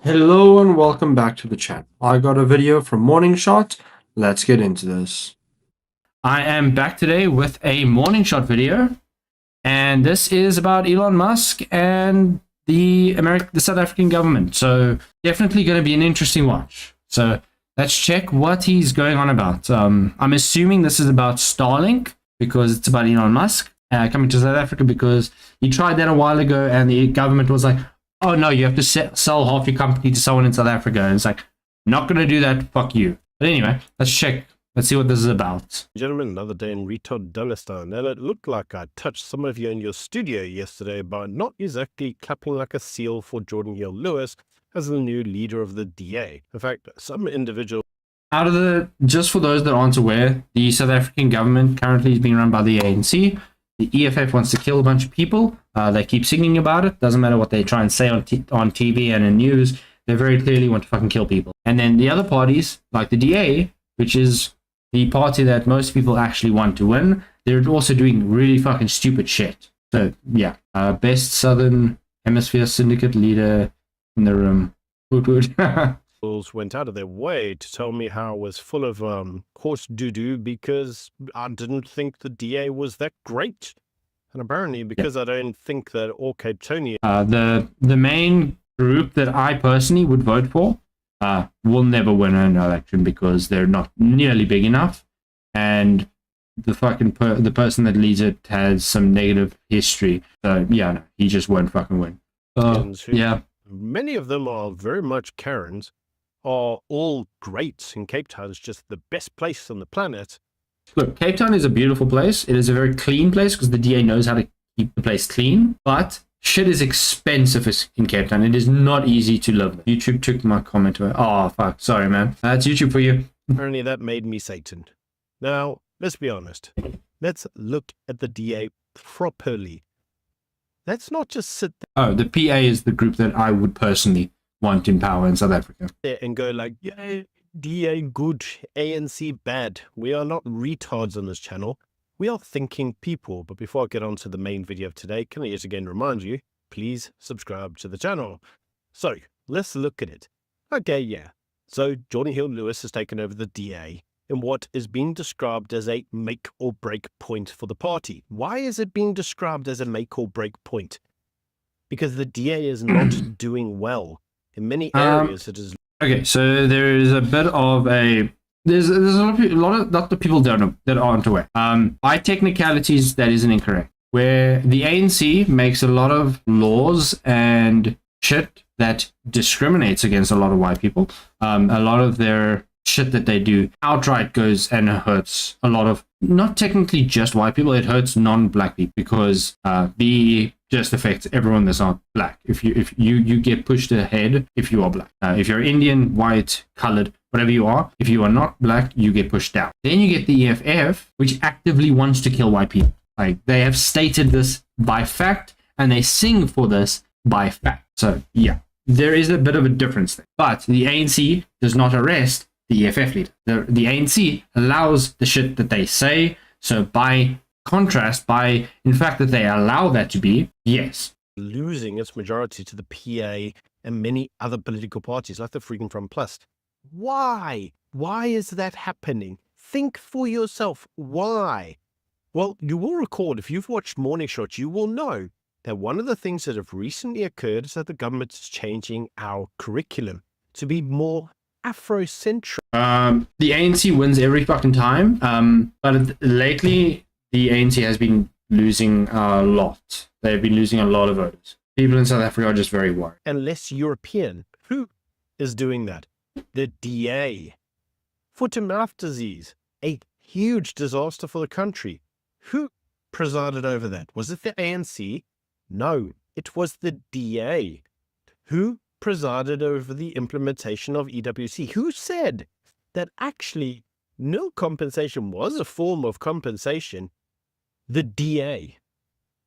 Hello and welcome back to the channel. I got a video from Morning Shot. Let's get into this. I am back today with a Morning Shot video, and this is about Elon Musk and the South African government. So definitely going to be an interesting watch. So let's check what he's going on about. I'm assuming this is about Starlink because it's about Elon Musk coming to South Africa because he tried that a while ago and the government was like, oh no, you have to sell half your company to someone in South Africa. And it's like, not going to do that, fuck you. But anyway, let's check. Let's see what this is about. Gentlemen, another day in retard Dulistan. And it looked like I touched some of you in your studio yesterday by not exactly clapping like a seal for Jordan Hill-Lewis as the new leader of the DA. In fact, some individual... Just for those that aren't aware, the South African government currently is being run by the ANC. The EFF wants to kill a bunch of people. They keep singing about it. Doesn't matter what they try and say on TV and in news. They very clearly want to fucking kill people. And then the other parties, like the DA, which is the party that most people actually want to win, they're also doing really fucking stupid shit. So, yeah. Best Southern Hemisphere Syndicate leader in the room. went out of their way to tell me how I was full of horse doo-doo because I didn't think the DA was that great. And apparently because I don't think that all Cape Townians... The main group that I personally would vote for will never win an election because they're not nearly big enough. And the fucking the person that leads it has some negative history. So yeah, no, he just won't fucking win. Yeah. Many of them are very much Karens. Are all great, and Cape Town is just the best place on the planet. Look, Cape Town is a beautiful place. It is a very clean place because the DA knows how to keep the place clean. But shit is expensive in Cape Town. It is not easy to live. YouTube took my comment away. Oh, fuck. Sorry, man. That's YouTube for you. Apparently that made me Satan. Now, let's be honest. Let's look at the DA properly. Let's not just sit there. Oh, the PA is the group that I would personally want in power in South Africa. And go like, yeah, DA good, ANC bad. We are not retards on this channel. We are thinking people. But before I get on to the main video of today, can I yet again remind you, please subscribe to the channel. So let's look at it. Okay, yeah. So Jordan Hill-Lewis has taken over the DA in what is being described as a make or break point for the party. Why is it being described as a make or break point? Because the DA is not doing well. In many areas, it is... Okay, so there is a bit of a... There's a lot of people don't know, that aren't aware. By technicalities, that isn't incorrect. Where the ANC makes a lot of laws and shit that discriminates against a lot of white people. A lot of their shit that they do outright goes and hurts a lot of, not technically just white people, it hurts non-black people because the just affects everyone that's not black. If you get pushed ahead if you are black. If you're Indian, white, colored, whatever you are, if you are not black, you get pushed down. Then you get the EFF, which actively wants to kill white people. Like, they have stated this by fact, and they sing for this by fact. So yeah, there is a bit of a difference there. But the ANC does not arrest the EFF leader. The ANC allows the shit that they say. So by contrast, in fact that they allow that to be, yes. Losing its majority to the PA and many other political parties like the Freedom Front Plus. Why? Why is that happening? Think for yourself. Why? Well, you will recall, if you've watched Morning Shot, you will know that one of the things that have recently occurred is that the government is changing our curriculum to be more Afrocentric. The ANC wins every fucking time, but lately the ANC has been losing a lot. They've been losing a lot of voters. People in South Africa are just very worried. And less European. Who is doing that? The DA. Foot-and-mouth disease. A huge disaster for the country. Who presided over that? Was it the ANC? No, it was the DA. Who presided over the implementation of EWC? Who said that actually nil compensation was a form of compensation? The DA.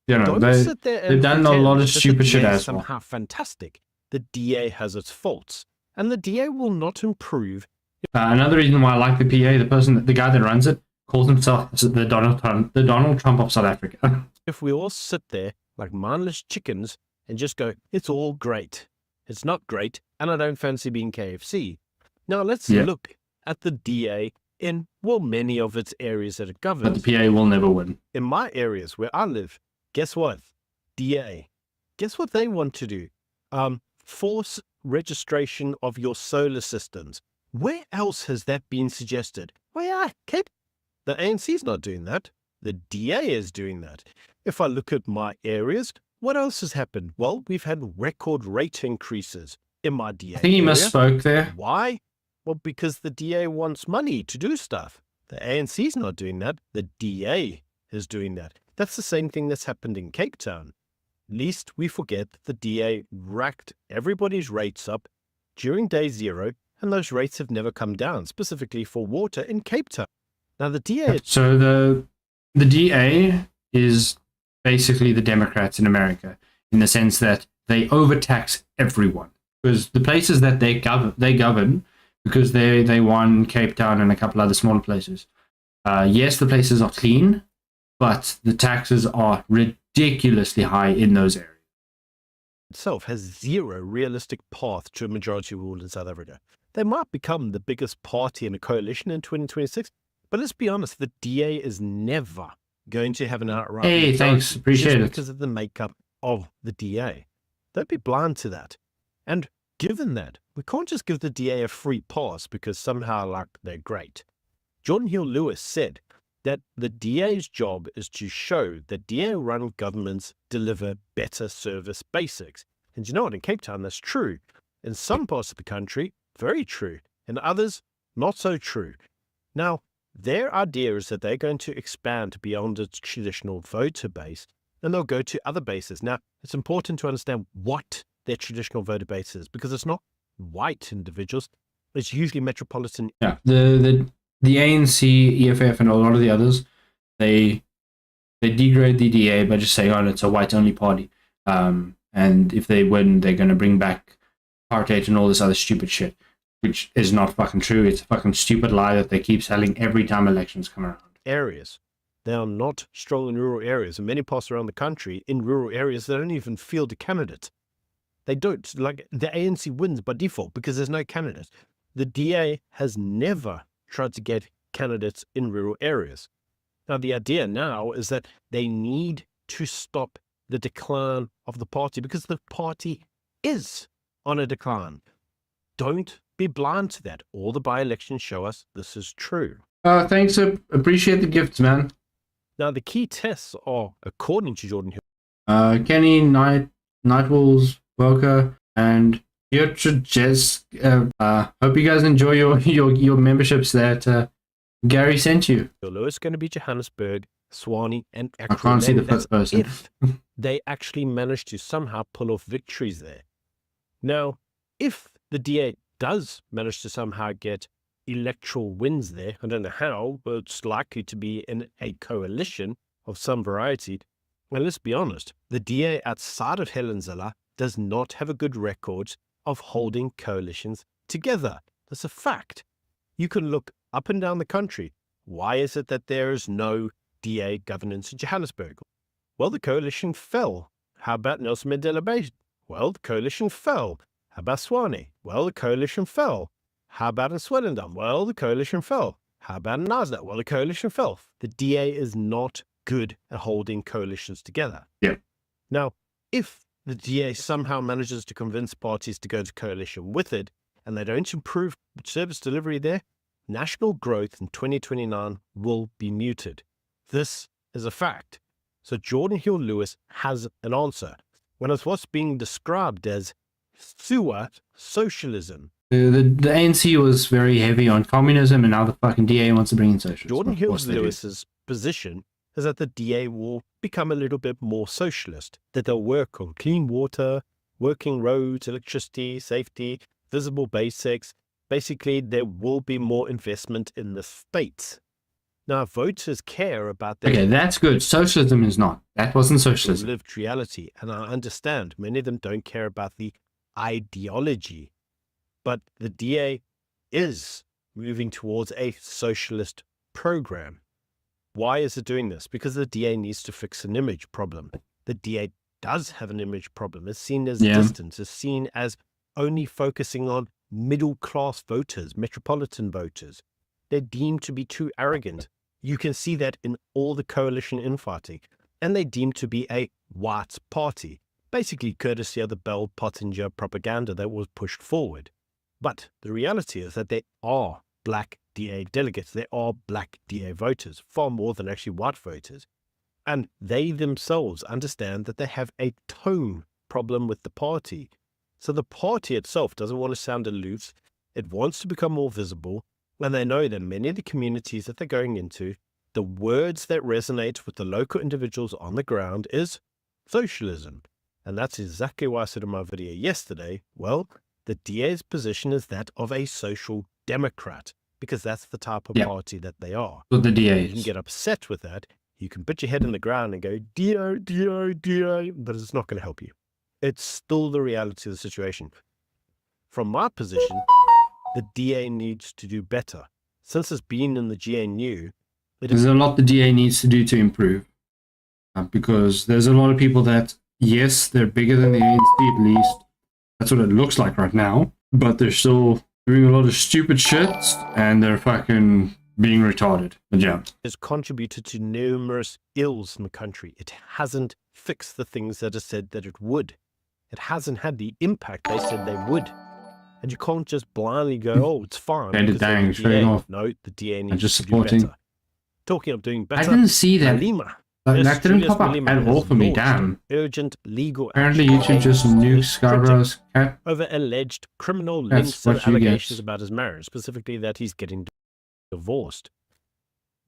You know, they've done a lot of stupid shit as well. Somehow fantastic. The DA has its faults, and the DA will not improve. Another reason why I like the PA, the guy that runs it, calls himself the Donald Trump of South Africa. If we all sit there like mindless chickens and just go, it's all great. It's not great, and I don't fancy being KFC. Now let's Yeah. look at the DA in, well, many of its areas that it But governs. the PA will never win. In my areas where I live, guess what? DA. Guess what they want to do? Force registration of your solar systems. Where else has that been suggested? Well, yeah, Cape. The ANC's not doing that. The DA is doing that. If I look at my areas, what else has happened? Well, we've had record rate increases in my DA. I think he area. misspoke there. Why? Well, because the DA wants money to do stuff. The ANC's not doing that. The DA is doing that. That's the same thing that's happened in Cape Town. Least we forget that the DA racked everybody's rates up during day zero, and those rates have never come down, specifically for water in Cape Town. Now, the DA... So the DA is basically the Democrats in America, in the sense that they overtax everyone. Because the places that they govern because they won Cape Town and a couple other smaller places. Yes, the places are clean, but the taxes are ridiculously high in those areas. Itself has zero realistic path to a majority rule in South Africa. They might become the biggest party in a coalition in 2026, but let's be honest, the DA is never going to have an outright Hey, thanks. Appreciate it. because of the makeup of the DA. Don't be blind to that. And given that, we can't just give the DA a free pass because somehow like they're great. Jordan Hill-Lewis said that the DA's job is to show that DA-run governments deliver better service basics. And you know what? In Cape Town, that's true. In some parts of the country, very true. In others, not so true. Now, their idea is that they're going to expand beyond its traditional voter base, and they'll go to other bases. Now, it's important to understand what their traditional voter base is, because it's not white individuals. It's usually metropolitan. Yeah, the ANC, EFF, and a lot of the others, they degrade the DA by just saying, "Oh, it's a white-only party," and if they win, they're going to bring back apartheid and all this other stupid shit, which is not fucking true. It's a fucking stupid lie that they keep selling every time elections come around. Areas. They are not strong in rural areas. In many parts around the country, in rural areas, they don't even field a candidate. They don't. Like, the ANC wins by default because there's no candidate. The DA has never tried to get candidates in rural areas. Now, the idea now is that they need to stop the decline of the party because the party is on a decline. Don't be blind to that. All the by-elections show us this is true. Thanks. Appreciate the gifts, man. Now, the key tests are, according to Jordan Hill, Kenny, Nightwolves, Boca, and Jess. Hope you guys enjoy your memberships that Gary sent you. Lewis is going to be Johannesburg, Swanee, and I can't see the fifth person. If they actually manage to somehow pull off victories there. Now, if the DA does manage to somehow get electoral wins there, I don't know how, but it's likely to be in a coalition of some variety. And let's be honest, the DA outside of Helen Zille does not have a good record of holding coalitions together. That's a fact. You can look up and down the country. Why is it that there is no DA governance in Johannesburg? Well, the coalition fell. How about Nelson Mandela Bay? Well, the coalition fell. How about Swanee? Well, the coalition fell. How about in Swellendam? Well, the coalition fell. How about in Nasdaq? Well, the coalition fell. The DA is not good at holding coalitions together. Yeah. Now, if the DA somehow manages to convince parties to go to coalition with it, and they don't improve service delivery there, national growth in 2029 will be muted. This is a fact. So Jordan Hill-Lewis has an answer. When it's what's being described as sewer socialism. The ANC was very heavy on communism, and now the fucking DA wants to bring in socialism. Jordan Hill-Lewis's position is that the DA will become a little bit more socialist, that they'll work on clean water, working roads, electricity, safety, visible basics. Basically, there will be more investment in the states. Now, voters care about their Okay, that's good. Socialism is not. That wasn't socialism. lived reality, and I understand many of them don't care about the ideology, but the DA is moving towards a socialist program. Why is it doing this? Because the DA needs to fix an image problem. The DA does have an image problem. It's seen as distance. It's seen as only focusing on middle-class voters, metropolitan voters. They're deemed to be too arrogant. You can see that in all the coalition infighting. And they're deemed to be a white party, basically courtesy of the Bell Pottinger propaganda that was pushed forward. But the reality is that there are black DA delegates. There are black DA voters, far more than actually white voters. And they themselves understand that they have a tone problem with the party. So the party itself doesn't want to sound aloof. It wants to become more visible. And they know that many of the communities that they're going into, the words that resonate with the local individuals on the ground is socialism. And that's exactly why I said in my video yesterday, well, the DA's position is that of a social democrat, because that's the type of party that they are. What the DA You can is. get upset with that. You can put your head in the ground and go, DA, DA, DA, but it's not going to help you. It's still the reality of the situation. From my position, the DA needs to do better. Since it's been in the GNU, There's a lot the DA needs to do to improve. Because there's a lot of people that, yes, they're bigger than the ANC at least. That's what it looks like right now. But they're still doing a lot of stupid shit and they're fucking being retarded. But yeah. has contributed to numerous ills in the country. It hasn't fixed the things that it said that it would. It hasn't had the impact they said they would. And you can't just blindly go, oh, it's fine. And because dang, the straight DA. off. No, the DA needs just to do supporting. better. Talking of doing better, I didn't see that. Malema. That didn't Julius pop up Malema at all has for me, launched damn. urgent legal Apparently action YouTube just against nuked his critic Scarborough's cat. over alleged criminal That's links and what you allegations get. about his marriage, specifically that he's getting divorced.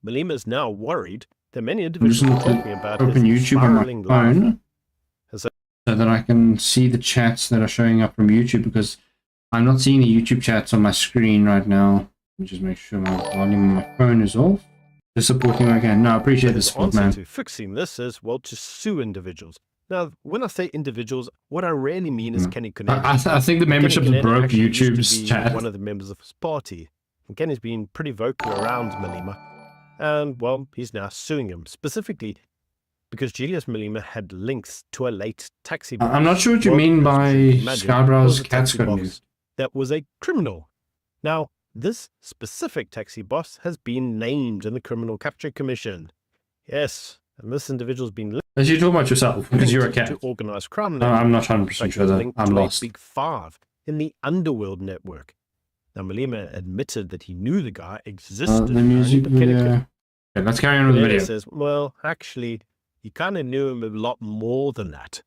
Malema is now worried that many I'm just individuals are going talking about to open his YouTube on my spiraling life. phone As a- so that I can see the chats that are showing up from YouTube, because I'm not seeing the YouTube chats on my screen right now. Let me just make sure my volume on my phone is off. Just supporting me again. No, I appreciate the His support, answer man. to fixing this is, well, to sue individuals. Now, when I say individuals, what I really mean is Kenny Kunene. I think the memberships Kenny Kunene broke actually used to YouTube's be chat. one of the members of his party. And Kenny's been pretty vocal around Malema. And, well, he's now suing him, specifically because Julius Malema had links to a late taxi boss. I'm not sure what you Well, mean as by you can imagine, Scarborough's was a cat's taxi got boss news. that was a criminal. Now, this specific taxi boss has been named in the Criminal Capture Commission. Yes, and this individual's been As you talk about yourself, because you're a linked cat. to organized crime. No, I'm not 100% Like sure that. linked I'm to a lost. Big Five in the Underworld network. Now, Malema admitted that he knew the guy existed. The music apparently, but Kenny video. Okay, let's carry on with the Kunene video. says, well, actually, you kind of knew him a lot more than that.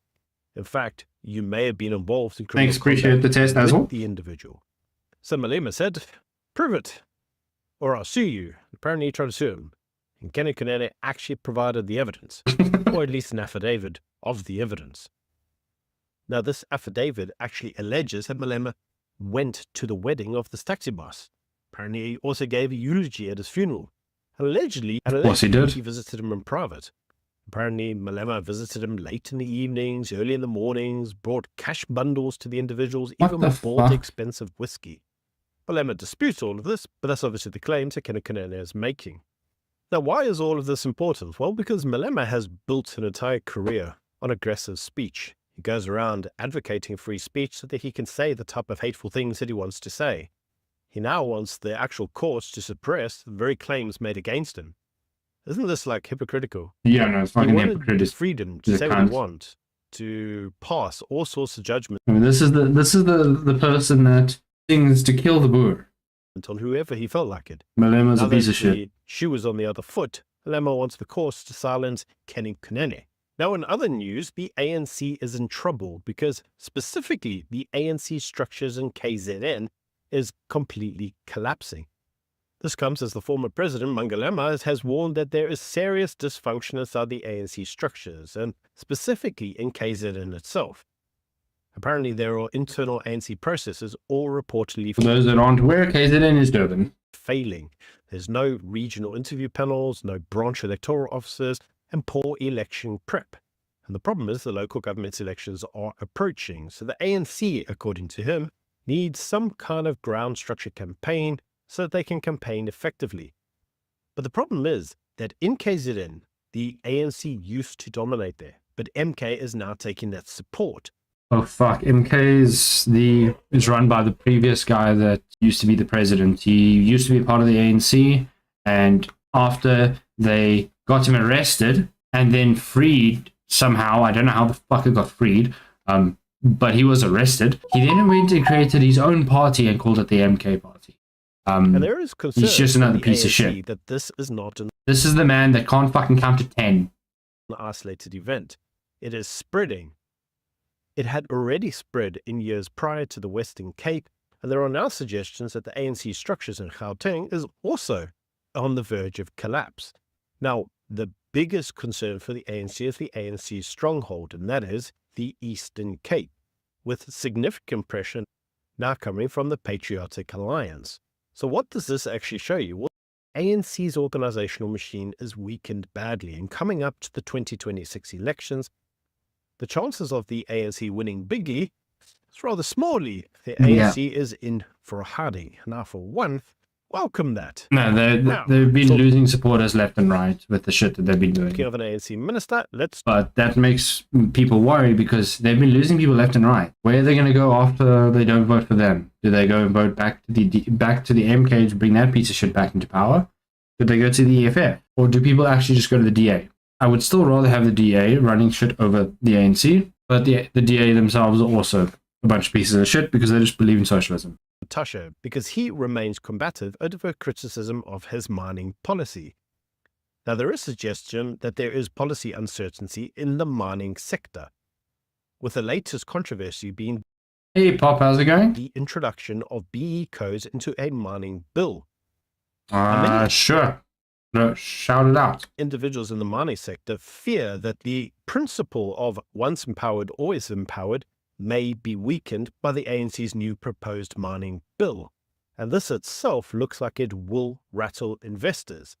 In fact, you may have been involved in criminal Thanks, appreciate conduct the test, with Asshole. the individual. So Malema said, prove it, or I'll sue you. Apparently, he tried to sue him. And Kenny Kunene actually provided the evidence, or at least an affidavit of the evidence. Now, this affidavit actually alleges that Malema went to the wedding of this taxi boss. Apparently, he also gave a eulogy at his funeral. Allegedly, course he did. he visited him in private. Apparently, Malema visited him late in the evenings, early in the mornings, brought cash bundles to the individuals, What even the bought fuck? expensive whiskey. Malema disputes all of this, but that's obviously the claims that Kenny Kunene is making. Now, why is all of this important? Well, because Malema has built an entire career on aggressive speech. He goes around advocating free speech so that he can say the type of hateful things that he wants to say. He now wants the actual courts to suppress the very claims made against him. Isn't this like hypocritical? Yeah, no, it's We fucking wanted hypocrite. the freedom to he's a say what we cunt. want, to pass all sorts of judgment I mean, this is the person that things to kill the boer. on whoever he felt like it. Malema's a Now piece that of shit. the shoe was on the other foot, Malema wants the courts to silence Kenny Kunene. Now, in other news, the ANC is in trouble because specifically the ANC structures in KZN is completely collapsing. This comes as the former president, Malema, has warned that there is serious dysfunction inside the ANC structures, and specifically in KZN itself. Apparently, there are internal ANC processes all reportedly For those that aren't aware, KZN is Durban. failing. There's no regional interview panels, no branch electoral officers, and poor election prep. And the problem is the local government elections are approaching. So the ANC, according to him, needs some kind of ground structure campaign so that they can campaign effectively. But the problem is that in KZN, the ANC used to dominate there, but MK is now taking that support. Oh fuck, MK is run by the previous guy that used to be the president. He used to be part of the ANC, and after they got him arrested and then freed somehow, I don't know how the fuck it got freed, but he was arrested. He then went and created his own party and called it the MK party. And there is concern he's just another piece of ANC shit. that this is not an This is the man that can't fucking count to 10. isolated event. It is spreading. It had already spread in years prior to the Western Cape, and there are now suggestions that the ANC structures in Gauteng is also on the verge of collapse. Now, the biggest concern for the ANC is the ANC's stronghold, and that is the Eastern Cape, with significant pressure now coming from the Patriotic Alliance. So what does this actually show you? Well, ANC's organizational machine is weakened badly, and coming up to the 2026 elections, the chances of the ANC winning bigly is rather smally. The ANC is in for a harding. Now, for one, welcome that. No, they've been losing supporters left and right with the shit that they've been doing. Speaking of an ANC minister, But that makes people worry because they've been losing people left and right. Where are they going to go after they don't vote for them? Do they go and vote back to the MK to bring that piece of shit back into power? Do they go to the EFF? Or do people actually just go to the DA? I would still rather have the DA running shit over the ANC, but the DA themselves are also a bunch of pieces of shit because they just believe in socialism. Tusher, because he remains combative over criticism of his mining policy. Now, there is suggestion that there is policy uncertainty in the mining sector, with the latest controversy being Hey Pop, how's it going? the introduction of BE codes into a mining bill. Sure. No, shout it out. Individuals in the mining sector fear that the principle of once empowered, always empowered may be weakened by the ANC's new proposed mining bill, and this itself looks like it will rattle investors.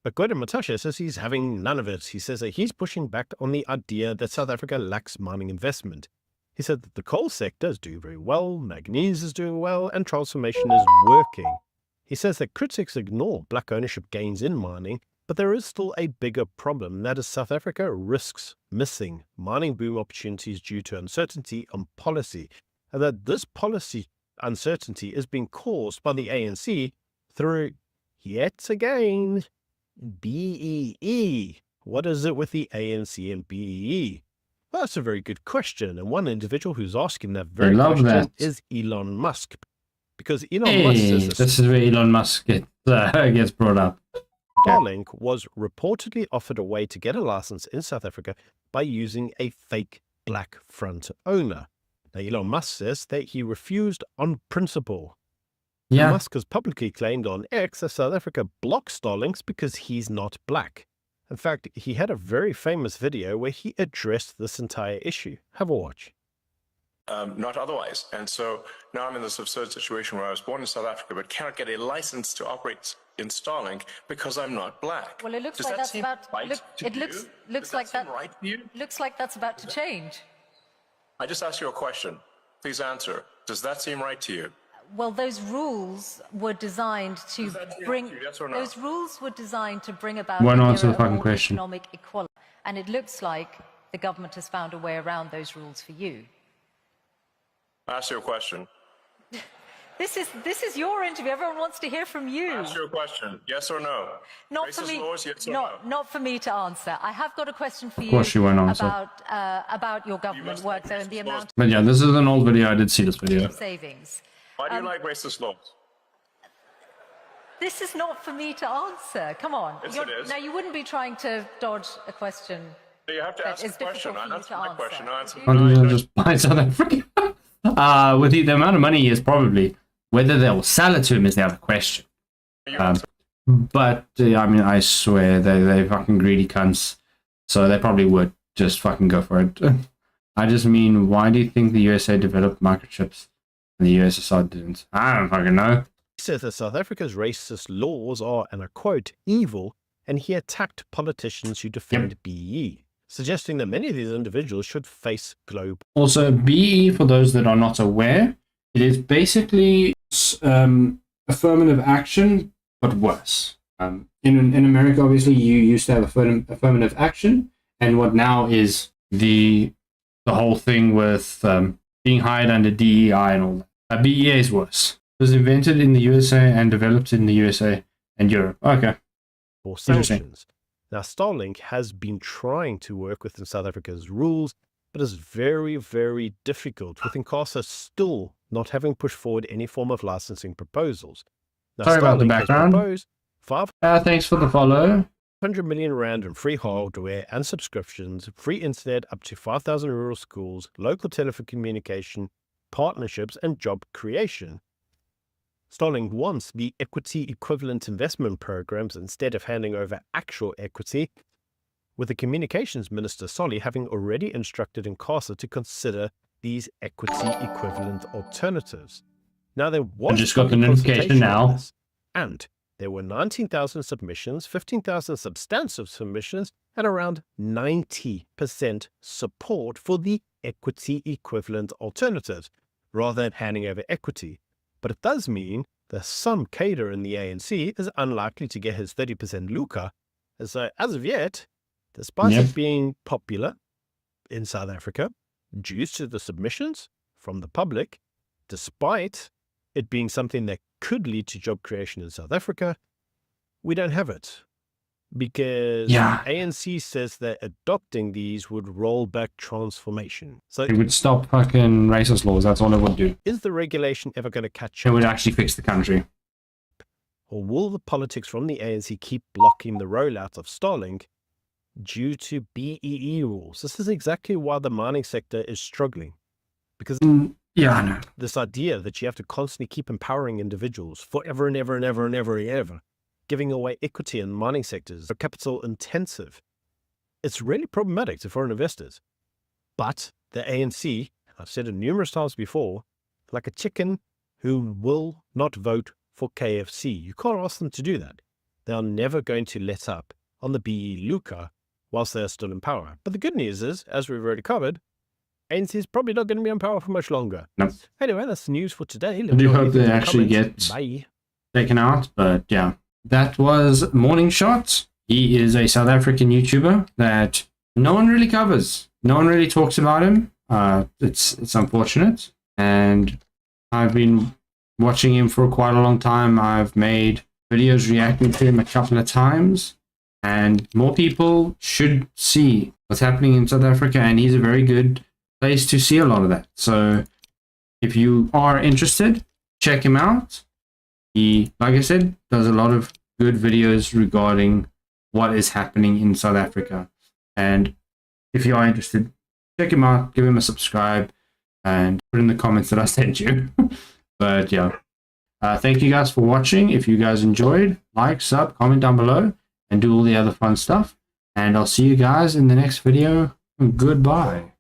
But Gordon Matasha says he's having none of it. He says that he's pushing back on the idea that South Africa lacks mining investment. He said that the coal sector is doing very well, manganese is doing well, and transformation is working. He says that critics ignore black ownership gains in mining, but there is still a bigger problem, and that is South Africa risks missing mining boom opportunities due to uncertainty on policy, and that this policy uncertainty is being caused by the ANC through, yet again, BEE. What is it with the ANC and BEE? Well, that's a very good question, and one individual who's asking that very question is Elon Musk. Because Elon Musk says this is where Elon Musk gets brought up. Starlink was reportedly offered a way to get a license in South Africa by using a fake black front owner. Now, Elon Musk says that he refused on principle. Yeah. Musk has publicly claimed on X that South Africa blocks Starlinks because he's not black. In fact, he had a very famous video where he addressed this entire issue. Have a watch. Not otherwise. And so now I'm in this absurd situation where I was born in South Africa but cannot get a license to operate in Starlink because I'm not black. Well, it looks Does like that that's seem about right to it you? looks Does like that that seem right to you? looks like that's about to change. I just asked you a question. Please answer. Does that seem right to you? Well, those rules were designed to bring yes or no? those rules were designed to bring about Won't an answer era the fucking of question. economic equality, and it looks like the government has found a way around those rules for you. I asked you a question. This is your interview. Everyone wants to hear from you. I asked you a question. Yes or no? Not Racist for me. laws, yes or no? Not for me to answer. I have got a question for you course you won't answer. about your government must work like though and the racist laws. amount But yeah, this is an old video. I did see this video. of savings. Why do you like racist laws? This is not for me to answer. Come on. Yes, it is. Now, you wouldn't be trying to dodge a question. You have to That ask is the question. difficult I for you answered to my question. answer. Why don't you just buy South Africa? With the amount of money he has, probably. Whether they'll sell it to him is the other question. But I mean, I swear they fucking greedy cunts. So they probably would just fucking go for it. I just mean, why do you think the USA developed microchips and the USSR didn't? I don't fucking know. He says that South Africa's racist laws are, and I quote, evil, and he attacked politicians who defend BE, suggesting that many of these individuals should face global. Also, BE, for those that are not aware, it is basically affirmative action, but worse. In America, obviously, you used to have affirmative action, and what now is the the whole thing with being hired under DEI and all that. BEA is worse. It was invented in the USA and developed in the USA and Europe. Okay. For sanctions. Now, Starlink has been trying to work within South Africa's rules, but it's very, very difficult, with INCASA still not having pushed forward any form of licensing proposals. Now, Sorry about the Starlink background. has proposed Thanks for the follow. 500 million rand in free hardware and subscriptions, free internet up to 5,000 rural schools, local telephone communication, partnerships, and job creation. Starlink wants the equity equivalent investment programs instead of handing over actual equity, with the communications minister Solly having already instructed INCASA to consider these equity equivalent alternatives. Now, there was I just got the notification now. And there were 19,000 submissions, 15,000 substantive submissions, and around 90% support for the equity equivalent alternatives, rather than handing over equity. But it does mean that some cadre in the ANC is unlikely to get his 30% lucre. And so, as of yet, despite it being popular in South Africa, due to the submissions from the public, despite it being something that could lead to job creation in South Africa, we don't have it. Because ANC says that adopting these would roll back transformation. So it would stop fucking racist laws. That's all it would do. Is the regulation ever going to catch up? It would actually fix the country. Or will the politics from the ANC keep blocking the rollout of Starlink due to BEE rules? This is exactly why the mining sector is struggling. Because yeah, I know. This idea that you have to constantly keep empowering individuals forever and ever and ever and ever and ever, giving away equity in mining sectors are capital intensive. It's really problematic to foreign investors. But the ANC, I've said it numerous times before, like a chicken who will not vote for KFC. You can't ask them to do that. They are never going to let up on the BE lucre whilst they are still in power. But the good news is, as we've already covered, ANC is probably not going to be in power for much longer. No. Anyway, that's the news for today. I do hope they actually get taken out, but yeah. That was Morning Shot. He is a South African YouTuber that no one really covers. No one really talks about him. It's unfortunate. And I've been watching him for quite a long time. I've made videos reacting to him a couple of times. And more people should see what's happening in South Africa. And he's a very good place to see a lot of that. So if you are interested, check him out. He, like I said, does a lot of good videos regarding what is happening in South Africa. And if you are interested, check him out, give him a subscribe, and put in the comments that I sent you. But yeah, thank you guys for watching. If you guys enjoyed, like, sub, comment down below, and do all the other fun stuff. And I'll see you guys in the next video. Goodbye.